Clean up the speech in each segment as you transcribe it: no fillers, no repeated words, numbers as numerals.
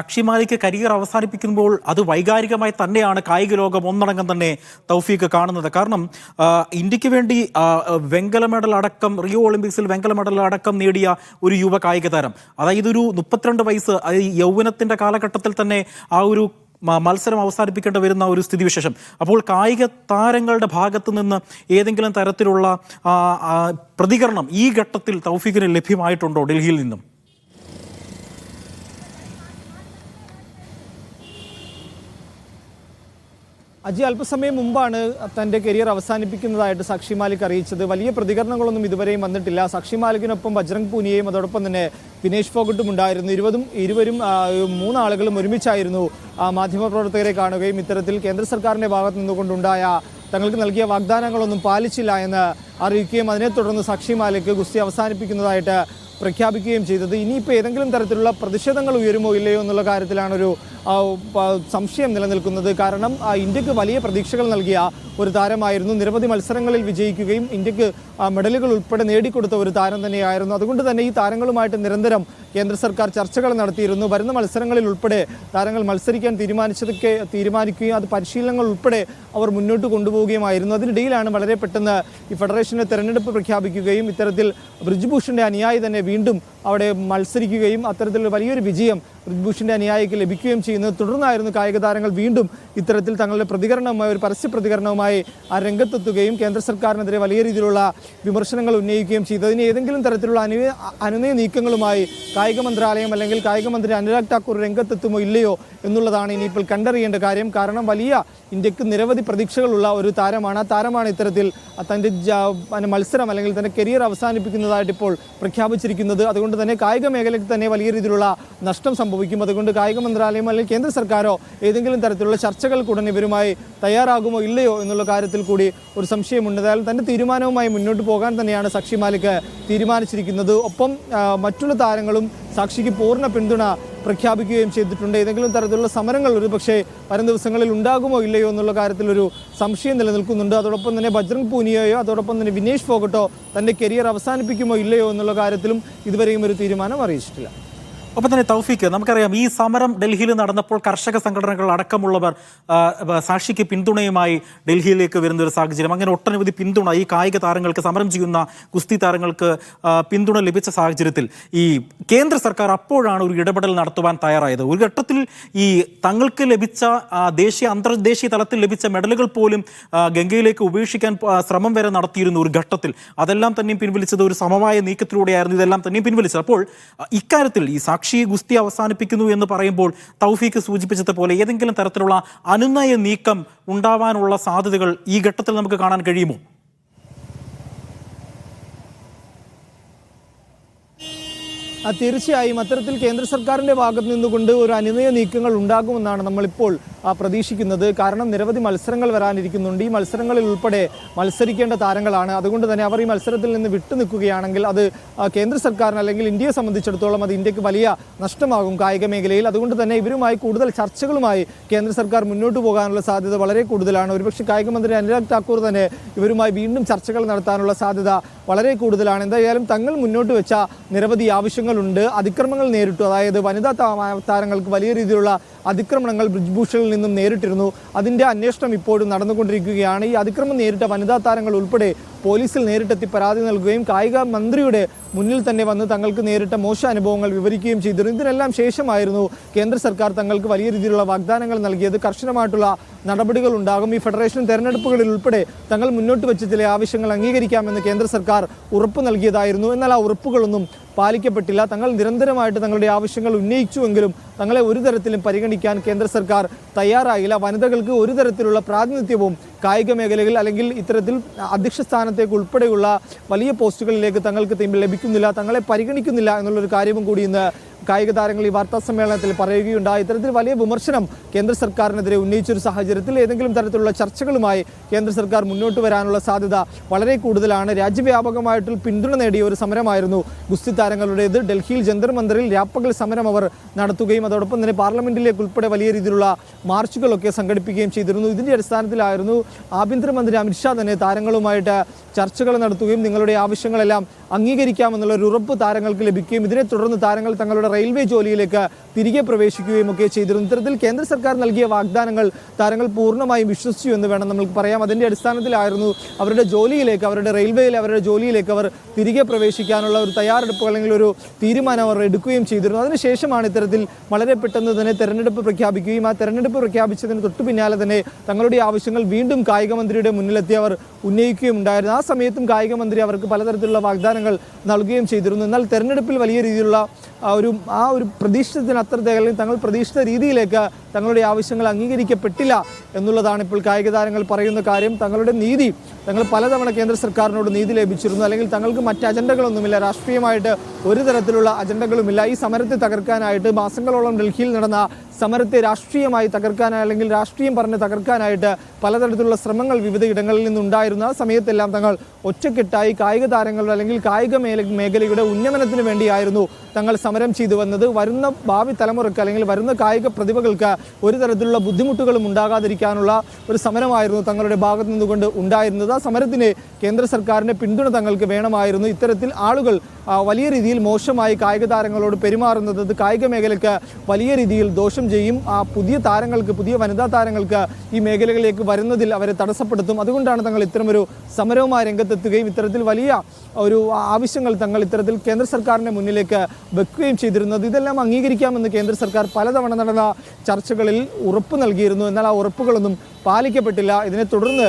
അക്ഷിമാലിക്ക് career അവസാനിപ്പിക്കുമ്പോൾ അത് വൈകാരികമായി തന്നെയാണ് കായിക ലോകം ഒന്നടങ്കം തന്നെ തൗഫീഖ് കാണുന്നത്. കാരണം ഇന്ത്യക്ക് വേണ്ടി വെങ്കല മെഡൽ അടക്കം റിയോ ഒളിമ്പിക്സിൽ വെങ്കല മെഡൽ അടക്കം നേടിയ ഒരു യുവ കായിക താരം, അതായത് ഒരു 32 വയസ്സ് യൗവനത്തിൻ്റെ കാലഘട്ടത്തിൽ തന്നെ ആ ഒരു മത്സരം അവസാനിപ്പിക്കേണ്ടി വരുന്ന ഒരു സ്ഥിതിവിശേഷം. അപ്പോൾ കായിക താരങ്ങളുടെ ഭാഗത്തു നിന്ന് ഏതെങ്കിലും തരത്തിലുള്ള പ്രതികരണം ഈ ഘട്ടത്തിൽ തൗഫീഖിന് ലഭ്യമായിട്ടുണ്ടോ ഡൽഹിയിൽ നിന്നും? അജി അല്പസമയം മുമ്പാണ് തൻ്റെ കരിയർ അവസാനിപ്പിക്കുന്നതായിട്ട് സാക്ഷി മാലിക് അറിയിച്ചത്. വലിയ പ്രതികരണങ്ങളൊന്നും ഇതുവരെയും വന്നിട്ടില്ല. സാക്ഷി മാലിക്കിനൊപ്പം ബജ്രംഗ് പൂനിയയും അതോടൊപ്പം തന്നെ വിനേഷ് ഫോഗട്ടും ഉണ്ടായിരുന്നു. ഇരുവരും മൂന്നാളുകളും ഒരുമിച്ചായിരുന്നു മാധ്യമപ്രവർത്തകരെ കാണുകയും ഇത്തരത്തിൽ കേന്ദ്ര സർക്കാരിൻ്റെ ഭാഗത്തു നിന്നുകൊണ്ടുണ്ടായ തങ്ങൾക്ക് നൽകിയ വാഗ്ദാനങ്ങളൊന്നും പാലിച്ചില്ല എന്ന് അറിയിക്കുകയും അതിനെ തുടർന്ന് സാക്ഷി മാലിക് ഗുസ്തി അവസാനിപ്പിക്കുന്നതായിട്ട് പ്രഖ്യാപിക്കുകയും ചെയ്തത്. ഇനിയിപ്പോൾ ഏതെങ്കിലും തരത്തിലുള്ള പ്രതിഷേധങ്ങൾ ഉയരുമോ ഇല്ലയോ എന്നുള്ള കാര്യത്തിലാണൊരു സംശയം നിലനിൽക്കുന്നത്. കാരണം ഇന്ത്യക്ക് വലിയ പ്രതീക്ഷകൾ നൽകിയ ഒരു താരമായിരുന്നു. നിരവധി മത്സരങ്ങളിൽ വിജയിക്കുകയും ഇന്ത്യക്ക് മെഡലുകൾ ഉൾപ്പെടെ നേടിക്കൊടുത്ത ഒരു താരം തന്നെയായിരുന്നു. അതുകൊണ്ട് തന്നെ ഈ താരങ്ങളുമായിട്ട് നിരന്തരം കേന്ദ്ര സർക്കാർ ചർച്ചകൾ നടത്തിയിരുന്നു. വരുന്ന മത്സരങ്ങളിൽ ഉൾപ്പെടെ താരങ്ങൾ മത്സരിക്കാൻ തീരുമാനിക്കുകയും അത് പരിശീലനങ്ങൾ ഉൾപ്പെടെ അവർ മുന്നോട്ട് കൊണ്ടുപോവുകയുമായിരുന്നു. അതിനിടയിലാണ് വളരെ പെട്ടെന്ന് ഈ ഫെഡറേഷൻ്റെ തെരഞ്ഞെടുപ്പ് പ്രഖ്യാപിക്കുകയും ഇത്തരത്തിൽ ബ്രിജ്ഭൂഷൻ്റെ അനുയായി തന്നെ വീണ്ടും അവിടെ മത്സരിക്കുകയും അത്തരത്തിലുള്ള വലിയൊരു വിജയം ബ്രിജ്ഭൂഷൻ്റെ അനുയായിക്ക് ലഭിക്കുകയും ചെയ്യുന്നത്. തുടർന്നായിരുന്നു കായിക താരങ്ങൾ വീണ്ടും ഇത്തരത്തിൽ തങ്ങളുടെ പ്രതികരണവുമായി ഒരു പരസ്യ പ്രതികരണവുമായി രംഗത്തെത്തുകയും കേന്ദ്ര സർക്കാരിനെതിരെ വലിയ രീതിയിലുള്ള വിമർശനങ്ങൾ ഉന്നയിക്കുകയും ചെയ്തതിന് ഏതെങ്കിലും തരത്തിലുള്ള അനുനയ നീക്കങ്ങളുമായി കായിക മന്ത്രാലയം അല്ലെങ്കിൽ കായിക മന്ത്രി അനുരാഗ് ഠാക്കൂർ രംഗത്തെത്തുമോ ഇല്ലയോ എന്നുള്ളതാണ് ഇനിയിപ്പോൾ കണ്ടറിയേണ്ട കാര്യം. കാരണം വലിയ ഇന്ത്യക്ക് നിരവധി പ്രതീക്ഷകളുള്ള ഒരു താരമാണ്. ആ താരമാണ് ഇത്തരത്തിൽ തൻ്റെ മത്സരം അല്ലെങ്കിൽ തൻ്റെ കരിയർ അവസാനിപ്പിക്കുന്നതായിട്ട് ഇപ്പോൾ പ്രഖ്യാപിച്ചിരിക്കുന്നത്. അതുകൊണ്ട് തന്നെ കായിക മേഖലയ്ക്ക് തന്നെ വലിയ രീതിയിലുള്ള നഷ്ടം സംഭവിക്കും. അതുകൊണ്ട് കായിക മന്ത്രാലയം അല്ലെങ്കിൽ കേന്ദ്ര സർക്കാരോ ഏതെങ്കിലും തരത്തിലുള്ള ചർച്ചകൾക്കുടൻ ഇവരുമായി തയ്യാറാകുമോ ഇല്ലയോ എന്നുള്ള കാര്യത്തിൽ കൂടി ഒരു സംശയമുണ്ട്. അതായത് തൻ്റെ തീരുമാനവുമായി മുന്നോട്ട് പോകാൻ തന്നെയാണ് സാക്ഷി മാലിക് തീരുമാനിച്ചിരിക്കുന്നത്. ഒപ്പം മറ്റുള്ള താരങ്ങളും സാക്ഷിക്ക് പൂർണ്ണ പിന്തുണ പ്രഖ്യാപിക്കുകയും ചെയ്തിട്ടുണ്ട്. ഏതെങ്കിലും തരത്തിലുള്ള സമരങ്ങൾ ഒരുപക്ഷെ വരും ദിവസങ്ങളിൽ ഉണ്ടാകുമോ ഇല്ലയോ എന്നുള്ള കാര്യത്തിൽ ഒരു സംശയം നിലനിൽക്കുന്നുണ്ട്. അതോടൊപ്പം തന്നെ ബജ്രംഗ് പൂനിയയോ അതോടൊപ്പം തന്നെ വിനേഷ് ഫോഗട്ടോ തൻ്റെ കരിയർ അവസാനിപ്പിക്കുമോ ഇല്ലയോ എന്നുള്ള കാര്യത്തിലും ഇതുവരെയും ഒരു തീരുമാനം അറിയിച്ചിട്ടില്ല. ഒപ്പം തന്നെ തൗഫീഖ്, നമുക്കറിയാം ഈ സമരം ഡൽഹിയിൽ നടന്നപ്പോൾ കർഷക സംഘടനകൾ അടക്കമുള്ളവർ സാക്ഷിക്ക് പിന്തുണയുമായി ഡൽഹിയിലേക്ക് വരുന്നൊരു സാഹചര്യം. അങ്ങനെ ഒട്ടനവധി പിന്തുണ ഈ കായിക താരങ്ങൾക്ക്, സമരം ചെയ്യുന്ന ഗുസ്തി താരങ്ങൾക്ക് പിന്തുണ ലഭിച്ച സാഹചര്യത്തിൽ ഈ കേന്ദ്ര സർക്കാർ അപ്പോഴാണ് ഒരു ഇടപെടൽ നടത്തുവാൻ തയ്യാറായത്. ഒരു ഘട്ടത്തിൽ ഈ തങ്ങൾക്ക് ലഭിച്ച ദേശീയ അന്തർദേശീയ തലത്തിൽ ലഭിച്ച മെഡലുകൾ പോലും ഗംഗയിലേക്ക് ഉപേക്ഷിക്കാൻ ശ്രമം വരെ നടത്തിയിരുന്നു ഒരു ഘട്ടത്തിൽ. അതെല്ലാം തന്നെയും പിൻവലിച്ചത് ഒരു സമവായ നീക്കത്തിലൂടെയായിരുന്നു ഇതെല്ലാം തന്നെയും പിൻവലിച്ചത്. അപ്പോൾ ഇക്കാര്യത്തിൽ ഈ സാക്ഷി ഗുസ്തി അവസാനിപ്പിക്കുന്നു എന്ന് പറയുമ്പോൾ തൗഫീഖ് സൂചിപ്പിച്ചതുപോലെ ഏതെങ്കിലും തരത്തിലുള്ള അനുനയ നീക്കം ഉണ്ടാവാനുള്ള സാധ്യതകൾ ഈ ഘട്ടത്തിൽ നമുക്ക് കാണാൻ കഴിയുമോ? തീർച്ചയായും അത്തരത്തിൽ കേന്ദ്ര സർക്കാരിൻ്റെ ഭാഗത്ത് നിന്നുകൊണ്ട് ഒരു അനുനയ നീക്കങ്ങൾ ഉണ്ടാകുമെന്നാണ് നമ്മളിപ്പോൾ പ്രതീക്ഷിക്കുന്നത്. കാരണം നിരവധി മത്സരങ്ങൾ വരാനിരിക്കുന്നുണ്ട്. ഈ മത്സരങ്ങളിൽ ഉൾപ്പെടെ മത്സരിക്കേണ്ട താരങ്ങളാണ്. അതുകൊണ്ട് തന്നെ അവർ ഈ മത്സരത്തിൽ നിന്ന് വിട്ടുനിൽക്കുകയാണെങ്കിൽ അത് കേന്ദ്ര സർക്കാരിന് അല്ലെങ്കിൽ ഇന്ത്യയെ സംബന്ധിച്ചിടത്തോളം അത് ഇന്ത്യക്ക് വലിയ നഷ്ടമാകും കായിക മേഖലയിൽ. അതുകൊണ്ട് തന്നെ ഇവരുമായി കൂടുതൽ ചർച്ചകളുമായി കേന്ദ്ര സർക്കാർ മുന്നോട്ട് പോകാനുള്ള സാധ്യത വളരെ കൂടുതലാണ്. ഒരുപക്ഷെ കായിക മന്ത്രി അനുരാഗ് ഠാക്കൂർ തന്നെ ഇവരുമായി വീണ്ടും ചർച്ചകൾ നടത്താനുള്ള സാധ്യത വളരെ കൂടുതലാണ്. എന്തായാലും തങ്ങൾ മുന്നോട്ട് വെച്ച നിരവധി ആവശ്യങ്ങളുണ്ട്. അതിക്രമങ്ങൾ നേരിട്ടു, അതായത് വനിതാ താരങ്ങൾക്ക് വലിയ രീതിയിലുള്ള അതിക്രമണങ്ങൾ ബ്രിജ്ഭൂഷണിൽ നിന്നും നേരിട്ടിരുന്നു. അതിൻ്റെ അന്വേഷണം ഇപ്പോഴും നടന്നുകൊണ്ടിരിക്കുകയാണ്. ഈ അതിക്രമം നേരിട്ട വനിതാ താരങ്ങൾ ഉൾപ്പെടെ പോലീസിൽ നേരിട്ടെത്തി പരാതി നൽകുകയും കായിക മന്ത്രിയുടെ മുന്നിൽ തന്നെ വന്ന് തങ്ങൾക്ക് നേരിട്ട മോശ അനുഭവങ്ങൾ വിവരിക്കുകയും ചെയ്തിരുന്നു. ഇതിനെല്ലാം ശേഷമായിരുന്നു കേന്ദ്ര സർക്കാർ തങ്ങൾക്ക് വലിയ രീതിയിലുള്ള വാഗ്ദാനങ്ങൾ നൽകിയത്. കർശനമായിട്ടുള്ള നടപടികൾ ഉണ്ടാകും. ഈ ഫെഡറേഷൻ തെരഞ്ഞെടുപ്പുകളിൽ ഉൾപ്പെടെ തങ്ങൾ മുന്നോട്ട് വെച്ച ചില ആവശ്യങ്ങൾ അംഗീകരിക്കാമെന്ന് കേന്ദ്ര സർക്കാർ ഉറപ്പ് നൽകിയതായിരുന്നു. എന്നാൽ ആ ഉറപ്പുകളൊന്നും പാലിക്കപ്പെട്ടില്ല. തങ്ങൾ നിരന്തരമായിട്ട് തങ്ങളുടെ ആവശ്യങ്ങൾ ഉന്നയിച്ചുവെങ്കിലും തങ്ങളെ ഒരു തരത്തിലും പരിഗണിക്കാൻ കേന്ദ്ര സർക്കാർ തയ്യാറായില്ല. വനിതകൾക്ക് ഒരു തരത്തിലുള്ള പ്രാതിനിധ്യവും കായിക മേഖലയിൽ അല്ലെങ്കിൽ ഇത്തരത്തിൽ അധ്യക്ഷ സ്ഥാനത്തേക്ക് ഉൾപ്പെടെയുള്ള വലിയ പോസ്റ്റുകളിലേക്ക് തങ്ങൾക്ക് ലഭിക്കുന്നില്ല, തങ്ങളെ പരിഗണിക്കുന്നില്ല എന്നുള്ളൊരു കാര്യവും കൂടി ഇന്ന് കായിക താരങ്ങൾ ഈ വാർത്താ സമ്മേളനത്തിൽ പറയുകയുണ്ടായി. ഇത്തരത്തിൽ വലിയ വിമർശനം കേന്ദ്ര സർക്കാരിനെതിരെ ഉന്നയിച്ചൊരു സാഹചര്യത്തിൽ ഏതെങ്കിലും തരത്തിലുള്ള ചർച്ചകളുമായി കേന്ദ്ര സർക്കാർ മുന്നോട്ട് വരാനുള്ള സാധ്യത വളരെ കൂടുതലാണ്. രാജ്യവ്യാപകമായിട്ടുള്ള പിന്തുണ നേടിയ ഒരു സമരമായിരുന്നു ഗുസ്തി താരങ്ങളുടേത്. ഡൽഹിയിൽ ജന്തർ മന്ദിറിൽ രാപ്പകൽ സമരം അവർ നടത്തുകയും അതോടൊപ്പം തന്നെ പാർലമെന്റിലേക്ക് ഉൾപ്പെടെ വലിയ രീതിയിലുള്ള മാർച്ചുകളൊക്കെ സംഘടിപ്പിക്കുകയും ചെയ്തിരുന്നു. ഇതിൻ്റെ അടിസ്ഥാനത്തിലായിരുന്നു ആഭ്യന്തരമന്ത്രി അമിത്ഷാ തന്നെ താരങ്ങളുമായിട്ട് ചർച്ചകൾ നടത്തുകയും നിങ്ങളുടെ ആവശ്യങ്ങളെല്ലാം അംഗീകരിക്കാമെന്നുള്ള ഒരു ഉറപ്പ് താരങ്ങൾക്ക് ലഭിക്കുകയും ഇതിനെ തുടർന്ന് താരങ്ങൾ തങ്ങളുടെ റെയിൽവേ ജോലിയിലേക്ക് തിരികെ പ്രവേശിക്കുകയും ഒക്കെ ചെയ്തിരുന്നു. ഇത്തരത്തിൽ കേന്ദ്ര സർക്കാർ നൽകിയ വാഗ്ദാനങ്ങൾ താരങ്ങൾ പൂർണ്ണമായും വിശ്വസിച്ചു എന്ന് വേണം നമുക്ക് പറയാം. അതിൻ്റെ അടിസ്ഥാനത്തിലായിരുന്നു അവരുടെ ജോലിയിലേക്ക്, അവരുടെ റെയിൽവേയിലെ അവരുടെ ജോലിയിലേക്ക് അവർ തിരികെ പ്രവേശിക്കാനുള്ള ഒരു തയ്യാറെടുപ്പ് അല്ലെങ്കിൽ ഒരു തീരുമാനം അവർ എടുക്കുകയും ചെയ്തിരുന്നു. അതിനുശേഷമാണ് ഇത്തരത്തിൽ വളരെ പെട്ടെന്ന് തന്നെ തെരഞ്ഞെടുപ്പ് പ്രഖ്യാപിക്കുകയും ആ തെരഞ്ഞെടുപ്പ് പ്രഖ്യാപിച്ചതിന് തൊട്ടു പിന്നാലെ തന്നെ തങ്ങളുടെ ആവശ്യങ്ങൾ വീണ്ടും കായിക മന്ത്രിയുടെ മുന്നിലെത്തി അവർ ഉന്നയിക്കുകയും ഉണ്ടായിരുന്നു. ആ സമയത്തും കായിക മന്ത്രി അവർക്ക് പലതരത്തിലുള്ള വാഗ്ദാനങ്ങൾ നൽകുകയും ചെയ്തിരുന്നു. എന്നാൽ തെരഞ്ഞെടുപ്പിൽ വലിയ രീതിയിലുള്ള ആ ഒരു പ്രതീക്ഷിതത്തിന് അത്രത്തെ അല്ലെങ്കിൽ തങ്ങൾ പ്രതീക്ഷിത രീതിയിലേക്ക് തങ്ങളുടെ ആവശ്യങ്ങൾ അംഗീകരിക്കപ്പെട്ടില്ല എന്നുള്ളതാണ് ഇപ്പോൾ കായിക താരങ്ങൾ പറയുന്ന കാര്യം. തങ്ങളുടെ നീതി തങ്ങൾ പലതവണ കേന്ദ്ര സർക്കാരിനോട് നീതി ലഭിച്ചിരുന്നു, അല്ലെങ്കിൽ തങ്ങൾക്ക് മറ്റ് അജണ്ടകളൊന്നുമില്ല, രാഷ്ട്രീയമായിട്ട് ഒരു തരത്തിലുള്ള അജണ്ടകളുമില്ല. ഈ സമരത്തെ തകർക്കാനായിട്ട് മാസങ്ങളോളം ഡൽഹിയിൽ നടന്ന സമരത്തെ രാഷ്ട്രീയമായി തകർക്കാനായി അല്ലെങ്കിൽ രാഷ്ട്രീയം പറഞ്ഞ് തകർക്കാനായിട്ട് പലതരത്തിലുള്ള ശ്രമങ്ങൾ വിവിധ ഇടങ്ങളിൽ നിന്നുണ്ടായിരുന്നു. ആ സമയത്തെല്ലാം തങ്ങൾ ഒറ്റക്കെട്ടായി കായിക താരങ്ങളുടെ അല്ലെങ്കിൽ കായിക മേഖലയുടെ ഉന്നമനത്തിന് വേണ്ടിയായിരുന്നു തങ്ങൾ സമരം ചെയ്തു വന്നത്. വരുന്ന ഭാവി തലമുറയ്ക്ക് അല്ലെങ്കിൽ വരുന്ന കായിക പ്രതിഭകൾക്ക് ഒരു തരത്തിലുള്ള ബുദ്ധിമുട്ടുകളും ഉണ്ടാകാതിരിക്കാനുള്ള ഒരു സമരമായിരുന്നു തങ്ങളുടെ ഭാഗത്തു നിന്നുകൊണ്ട് ഉണ്ടായിരുന്നത്. ആ സമരത്തിന് കേന്ദ്ര സർക്കാരിൻ്റെ പിന്തുണ തങ്ങൾക്ക് വേണമായിരുന്നു. ഇത്തരത്തിൽ ആളുകൾ വലിയ രീതിയിൽ മോശമായി കായിക താരങ്ങളോട് പെരുമാറുന്നത് കായിക മേഖലയ്ക്ക് വലിയ രീതിയിൽ ദോഷം ചെയ്യും. പുതിയ താരങ്ങൾക്ക്, പുതിയ വനിതാ താരങ്ങൾക്ക് ഈ മേഖലകളിലേക്ക് വരുന്നതിൽ അവരെ തടസ്സപ്പെടുത്തും. അതുകൊണ്ടാണ് തങ്ങൾ ഇത്തരമൊരു സമരവുമായി രംഗത്തെത്തുകയും ഇത്തരത്തിൽ വലിയ ഒരു ആവശ്യങ്ങൾ തങ്ങൾ ഇത്തരത്തിൽ കേന്ദ്ര സർക്കാരിൻ്റെ മുന്നിലേക്ക് വെക്കുകയും ചെയ്തിരുന്നത്. ഇതെല്ലാം അംഗീകരിക്കാമെന്ന് കേന്ദ്ര സർക്കാർ പലതവണ നടന്ന ചർച്ചകളിൽ ഉറപ്പ് നൽകിയിരുന്നു. എന്നാൽ ആ ഉറപ്പുകളൊന്നും പാലിക്കപ്പെട്ടില്ല. ഇതിനെ തുടർന്ന്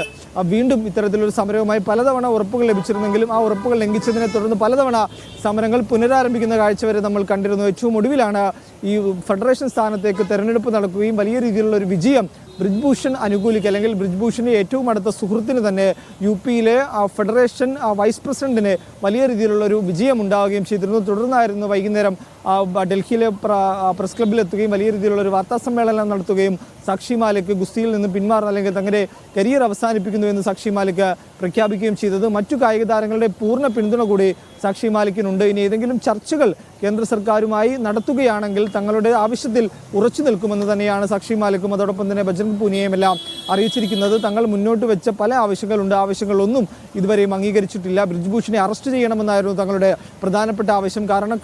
വീണ്ടും ഇത്തരത്തിലൊരു സമരവുമായി പലതവണ ഉറപ്പുകൾ ലഭിച്ചിരുന്നെങ്കിലും ആ ഉറപ്പുകൾ ലംഘിച്ചതിനെ തുടർന്ന് പലതവണ സമരങ്ങൾ പുനരാരംഭിക്കുന്ന കാഴ്ച വരെ നമ്മൾ കണ്ടിരുന്നു. ഏറ്റവും ഒടുവിലാണ് ഈ ഫെഡറേഷൻ സ്ഥാനത്തേക്ക് തെരഞ്ഞെടുപ്പ് നടക്കുകയും വലിയ രീതിയിലുള്ള ഒരു വിജയം ബ്രിജ്ഭൂഷൺ അനുകൂലിക്കുക അല്ലെങ്കിൽ ബ്രിജ്ഭൂഷൻ്റെ ഏറ്റവും അടുത്ത സുഹൃത്തിന് തന്നെ യു പിയിലെ ഫെഡറേഷൻ വൈസ് പ്രസിഡന്റിന് വലിയ രീതിയിലുള്ള ഒരു വിജയം ഉണ്ടാവുകയും ചെയ്തിരുന്നു. തുടർന്നായിരുന്നു വൈകുന്നേരം ഡൽഹിയിലെ പ്രസ് ക്ലബ്ബിലെത്തുകയും വലിയ രീതിയിലുള്ള ഒരു വാർത്താ സമ്മേളനം നടത്തുകയും സാക്ഷി മാലിക് ഗുസ്തിയിൽ നിന്ന് പിന്മാറുന്ന അല്ലെങ്കിൽ തങ്ങളുടെ കരിയർ അവസാനിപ്പിക്കുന്നു എന്ന് സാക്ഷി മാലിക് പ്രഖ്യാപിക്കുകയും ചെയ്തത്. മറ്റു കായിക താരങ്ങളുടെ പൂർണ്ണ പിന്തുണ കൂടി സാക്ഷി മാലിക്കിനുണ്ട്. ഇനി ഏതെങ്കിലും ചർച്ചകൾ കേന്ദ്ര സർക്കാരുമായി നടത്തുകയാണെങ്കിൽ തങ്ങളുടെ ആവശ്യത്തിൽ ഉറച്ചു നിൽക്കുമെന്ന് തന്നെയാണ് സാക്ഷി മാലിക്കും അതോടൊപ്പം തന്നെ ബജ്രംഗ് പൂനിയയും എല്ലാം അറിയിച്ചിരിക്കുന്നത്. തങ്ങൾ മുന്നോട്ട് വെച്ച പല ആവശ്യങ്ങളുണ്ട്, ആവശ്യങ്ങളൊന്നും ഇതുവരെയും അംഗീകരിച്ചിട്ടില്ല. ബ്രിജ്ഭൂഷണെ അറസ്റ്റ് ചെയ്യണമെന്നായിരുന്നു തങ്ങളുടെ പ്രധാനപ്പെട്ട ആവശ്യം. കാരണം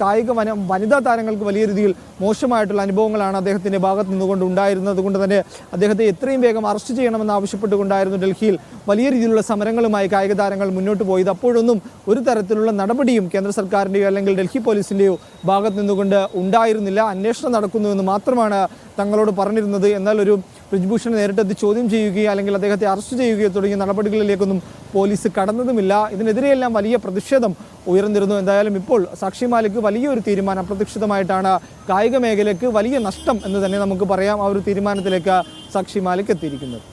വനിതാ താരങ്ങൾക്ക് വലിയ രീതിയിൽ മോശമായിട്ടുള്ള അനുഭവങ്ങളാണ് അദ്ദേഹത്തിൻ്റെ ഭാഗത്ത് നിന്നുകൊണ്ട് ഉണ്ടായിരുന്നത്. അതുകൊണ്ട് തന്നെ അദ്ദേഹത്തെ എത്രയും വേഗം അറസ്റ്റ് ചെയ്യണമെന്ന് ആവശ്യപ്പെട്ടുകൊണ്ടായിരുന്നു ഡൽഹിയിൽ വലിയ രീതിയിലുള്ള സമരങ്ങളുമായി കായിക താരങ്ങൾ മുന്നോട്ട് പോയത്. അപ്പോഴൊന്നും ഒരു തരത്തിലുള്ള നടപടിയും കേന്ദ്ര സർക്കാരിൻ്റെയോ അല്ലെങ്കിൽ ഡൽഹി പോലീസിൻ്റെയോ ഭാഗത്ത് നിന്നുകൊണ്ട് ഉണ്ടായിരുന്നില്ല. അന്വേഷണം നടക്കുന്നുവെന്ന് മാത്രമാണ് തങ്ങളോട് പറഞ്ഞിരുന്നത്. എന്നാൽ ഒരു ബ്രിജ്ഭൂഷണെ നേരിട്ടെത്തി ചോദ്യം ചെയ്യുകയോ അല്ലെങ്കിൽ അദ്ദേഹത്തെ അറസ്റ്റ് ചെയ്യുകയോ തുടങ്ങിയ നടപടികളിലേക്കൊന്നും പോലീസ് കടന്നതുമില്ല. ഇതിനെതിരെയെല്ലാം വലിയ പ്രതിഷേധം ഉയർന്നിരുന്നു. എന്തായാലും ഇപ്പോൾ സാക്ഷി മാലിക് വലിയൊരു തീരുമാനം അപ്രതീക്ഷിതമായിട്ടാണ് കായിക മേഖലയ്ക്ക് വലിയ നഷ്ടം എന്ന് തന്നെ നമുക്ക് പറയാം. ആ ഒരു തീരുമാനത്തിലേക്ക് സാക്ഷി മാലിക് എത്തിയിരിക്കുന്നത്.